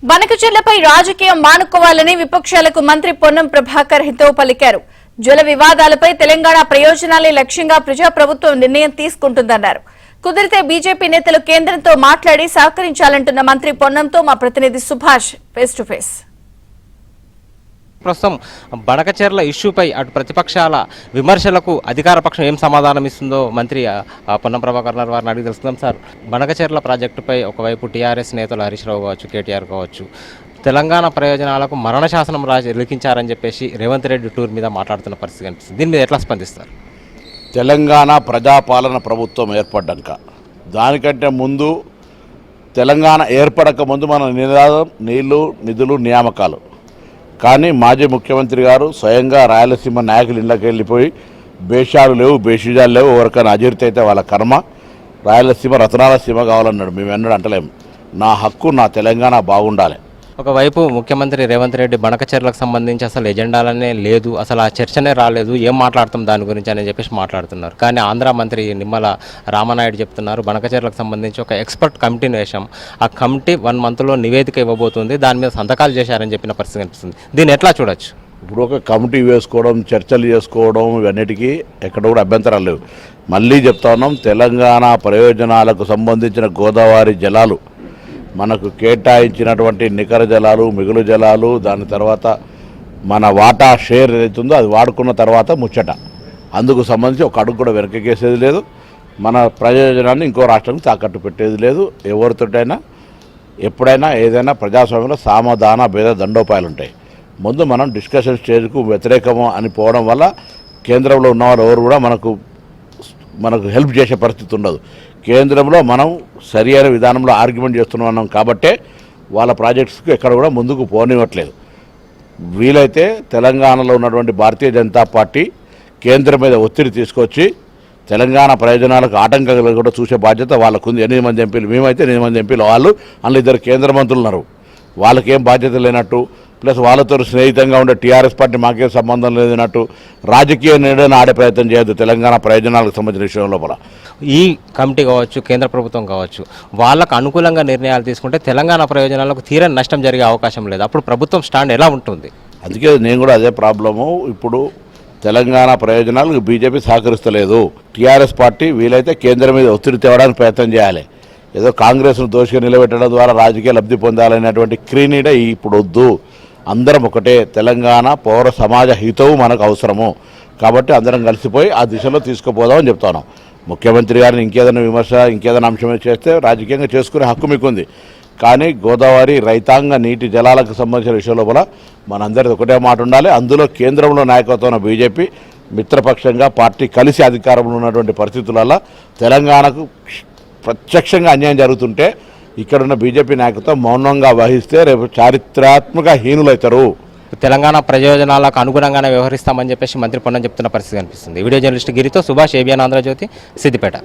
బనకచెర్లపై రాజకీయం మానుకోవాలని విపక్షాలకు మంత్రి పొన్నం ప్రభాకర్ హితవు పలికారు. జల వివాదాలపై తెలంగాణ ప్రయోజనాలే లక్ష్యంగా ప్రజాప్రభుత్వం నిర్ణయం తీసుకుంటుందన్నారు. కుదిరితే బీజేపీ నేతలు కేంద్రంతో మాట్లాడి సహకరించాలంటున్న మంత్రి పొన్నంతో మా ప్రతినిధి సుభాష్ ఫేస్ టు ఫేస్. ప్రస్తుతం బనకచెర్ల ఇష్యూపై అటు ప్రతిపక్షాల విమర్శలకు అధికార పక్షం ఏం సమాధానం ఇస్తుందో మంత్రి పొన్నం ప్రభాకర్ వారిని అడిగి తెలుసుకుందాం. సార్, బనకచెర్ల ప్రాజెక్టుపై ఒకవైపు టీఆర్ఎస్ నేతలు హరీష్ రావు కావచ్చు, కేటీఆర్ కావచ్చు, తెలంగాణ ప్రయోజనాలకు మరణ శాసనం లిఖించారని చెప్పేసి రేవంత్ రెడ్డి టూర్ మీద మాట్లాడుతున్న పరిస్థితి కనిపిస్తుంది. దీని మీద ఎట్లా స్పందిస్తారు? తెలంగాణ ప్రజాపాలన ప్రభుత్వం ఏర్పడ్డాక దానికంటే ముందు తెలంగాణ ఏర్పడక ముందు మన నినాదం నీళ్లు, నిధులు, నియామకాలు. కానీ మాజీ ముఖ్యమంత్రి గారు స్వయంగా రాయలసీమ నాయకులు ఇళ్ళకి వెళ్ళిపోయి బేషాలు లేవు, బేషిజాలు లేవు, ఎవరికైనా అజీర్తి అయితే వాళ్ళ కర్మ, రాయలసీమ రతనాల సీమ కావాలన్నాడు. మేము ఎన్నడూ అంటలేము. నా హక్కు, నా తెలంగాణ బాగుండాలి. ఒకవైపు ముఖ్యమంత్రి రేవంత్ రెడ్డి బనకచెర్లకు సంబంధించి అసలు ఎజెండాలనే లేదు, అసలు ఆ చర్చనే రాలేదు, ఏం మాట్లాడతాం దాని గురించి అని చెప్పేసి మాట్లాడుతున్నారు. కానీ ఆంధ్ర మంత్రి నిమ్మల రామనాయుడు చెప్తున్నారు బనకచెర్లకు సంబంధించి ఒక ఎక్స్పర్ట్ కమిటీని వేశాం, ఆ కమిటీ 1 monthలో నివేదిక ఇవ్వబోతుంది, దాని మీద సంతకాలు చేశారని చెప్పిన పరిస్థితి కనిపిస్తుంది. దీన్ని ఎట్లా చూడొచ్చు? ఇప్పుడు ఒక కమిటీ వేసుకోవడం, చర్చలు చేసుకోవడం, ఇవన్నిటికీ ఎక్కడ కూడా అభ్యంతరాలు లేవు. మళ్ళీ చెప్తా ఉన్నాం, తెలంగాణ ప్రయోజనాలకు సంబంధించిన గోదావరి జలాలు మనకు కేటాయించినటువంటి నికర జలాలు, మిగులు జలాలు, దాని తర్వాత మన వాటా షేర్ ఏదైతుందో అది వాడుకున్న తర్వాత ముచ్చట. అందుకు సంబంధించి ఒక అడుగు కూడా వెనకకేసేది లేదు. మన ప్రయోజనాన్ని ఇంకో రాష్ట్రానికి తాకట్టు పెట్టేది లేదు. ఎవరితోటైనా ఎప్పుడైనా ఏదైనా ప్రజాస్వామ్యంలో సామధాన భేద దండోపాయాలు ఉంటాయి. ముందు మనం డిస్కషన్ స్టేజ్కు వ్యతిరేకము అని పోవడం వల్ల కేంద్రంలో ఉన్నవారు ఎవరు కూడా మనకు హెల్ప్ చేసే పరిస్థితి ఉండదు. కేంద్రంలో మనం సరి అయిన విధానంలో ఆర్గ్యుమెంట్ చేస్తున్నాం కాబట్టే వాళ్ళ ప్రాజెక్ట్స్కు ఎక్కడ కూడా ముందుకు పోనివ్వట్లేదు. వీలైతే తెలంగాణలో ఉన్నటువంటి భారతీయ జనతా పార్టీ కేంద్రం మీద ఒత్తిడి తీసుకొచ్చి తెలంగాణ ప్రయోజనాలకు ఆటంకాలు కూడా చూసే బాధ్యత వాళ్ళకుంది. 8 మంది ఎంపీలు, మేమైతే 8 మంది ఎంపీలు, వాళ్ళు అందులో 2 కేంద్ర మంత్రులు ఉన్నారు. వాళ్ళకేం బాధ్యత లేనట్టు, ప్లస్ వాళ్ళతో స్నేహితంగా ఉండే టీఆర్ఎస్ పార్టీ మాకేం సంబంధం లేదన్నట్టు రాజకీయ నిర్ణయం ఆడే ప్రయత్నం చేయొద్దు. తెలంగాణ ప్రయోజనాలకు సంబంధించిన విషయం లోపల ఈ కమిటీ కావచ్చు, కేంద్ర ప్రభుత్వం కావచ్చు, వాళ్ళకు అనుకూలంగా నిర్ణయాలు తీసుకుంటే తెలంగాణ ప్రయోజనాలకు తీరని నష్టం జరిగే అవకాశం లేదు. అప్పుడు ప్రభుత్వం స్టాండ్ ఎలా ఉంటుంది? అందుకే నేను కూడా అదే ప్రాబ్లము. ఇప్పుడు తెలంగాణ ప్రయోజనాలకు బీజేపీ సహకరిస్తలేదు. టీఆర్ఎస్ పార్టీ వీలైతే కేంద్రం మీద ఒత్తిడి తేవడానికి ప్రయత్నం చేయాలి. ఏదో కాంగ్రెస్ను దోషిగా నిలబెట్టడం ద్వారా రాజకీయ లబ్ధి పొందాలనేటువంటి క్రీనీడ ఇప్పుడు వద్దు. అందరం ఒకటే. తెలంగాణ పౌర సమాజ హితవు మనకు అవసరము. కాబట్టి అందరం కలిసిపోయి ఆ దిశలో తీసుకుపోదామని చెప్తాను. ముఖ్యమంత్రి గారిని ఇంకేదైనా విమర్శ, ఇంకేదైనా అంశం చేస్తే రాజకీయంగా చేసుకునే హక్కు మీకుంది. కానీ గోదావరి రైతాంగ నీటి జలాలకు సంబంధించిన విషయం లోపల మనందరిది ఒకటే మాట ఉండాలి. అందులో కేంద్రంలో నాయకత్వం బీజేపీ మిత్రపక్షంగా పార్టీ కలిసి అధికారంలో ఉన్నటువంటి పరిస్థితులలో తెలంగాణకు ప్రత్యక్షంగా అన్యాయం జరుగుతుంటే ఇక్కడున్న బీజేపీ నాయకత్వం మౌనంగా వహిస్తే రేపు చారిత్రాత్మక హీనులవుతారు. తెలంగాణ ప్రయోజనాలకు అనుగుణంగానే వ్యవహరిస్తామని చెప్పేసి మంత్రి పొన్నం చెప్తున్న పరిస్థితి కనిపిస్తుంది. వీడియో జర్నలిస్ట్ గిరితో సుభాష్, ఏబిఎన్ ఆంధ్రజ్యోతి, సిద్దిపేట.